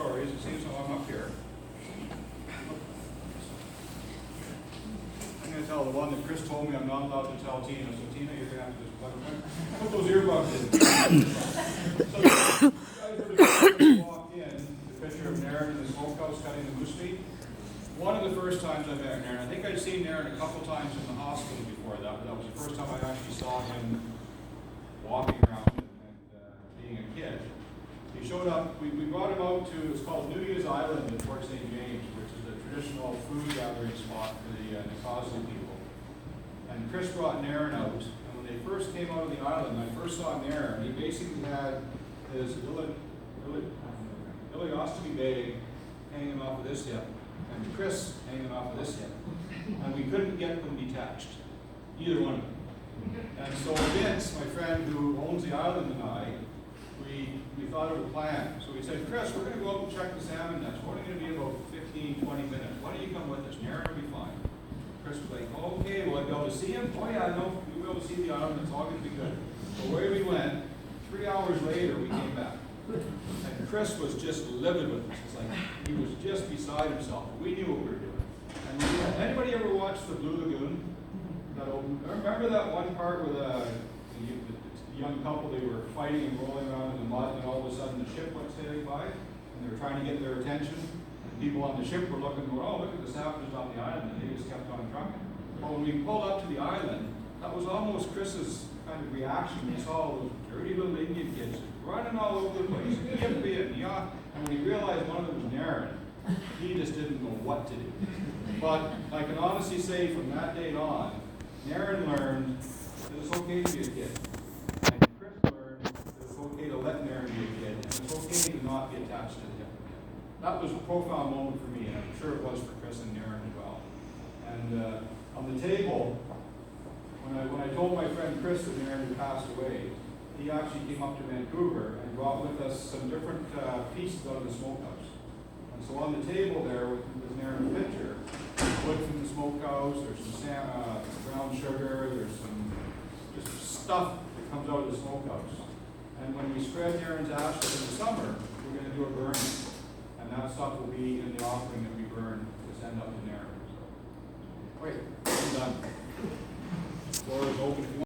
stories. It seems how I'm up here. I'm going to tell the one that Chris told me I'm not allowed to tell Tina. So Tina, you're going to have to just put those earbuds in. So you guys would have walked in the picture of Nairn in the smokehouse cutting the moose meat. One of the first times I met Nairn, I think I'd seen Nairn a couple times in the hospital before that, but that was the first time I actually saw him walking around and being a kid. He showed up, we brought him out to, it's called New Year's Island in Port St. James, which is a traditional food gathering spot for the Newcastle people. And Chris brought Nairn out, and when they first came out of the island, I first saw Nairn, he basically had his ileostomy bag hanging off of this hip, and Chris hanging off of this hip. And we couldn't get them detached, either one of them. And so Vince, my friend who owns the island, and I, we thought of a plan. So we said, Chris, we're going to go out and check the salmon nets. We're only going to be about 15, 20 minutes. Why don't you come with us? Nairn will be fine. Chris was like, okay, will I be able to see him? Oh yeah, no, we'll be able to see the island. It's all going to be good. So away we went. 3 hours later, we came back. And Chris was just livid with us. It's like, he was just beside himself. We knew what we were doing. And anybody ever watched The Blue Lagoon? Remember that one part where the young couple, they were fighting and rolling around in the mud, and all of a sudden the ship went sailing by, and they were trying to get their attention. And people on the ship were looking, going, oh, look at the savages on the island, and they just kept on trucking. Well, when we pulled up to the island, that was almost Chris's kind of reaction. He saw all those dirty little Indian kids running all over the place, and when he realized one of them was Nairn, he just didn't know what to do. But I can honestly say from that day on, Nairn learned that it's okay to be a kid. And Chris learned that it's okay to let Nairn be a kid, and it's okay to not be attached to him. That was a profound moment for me, and I'm sure it was for Chris and Nairn as well. And on the table, when I told my friend Chris that Nairn had passed away, he actually came up to Vancouver and brought with us some different pieces out of the smokehouse. And so on the table there with Nairn's picture, wood from the smokehouse, there's some brown sugar, there's some just stuff that comes out of the smokehouse. And when we spread Nairn's ashes in the summer, we're going to do a burning. And that stuff will be in the offering that we burn to send up to Nairn. So, wait, I'm done. Floor is open.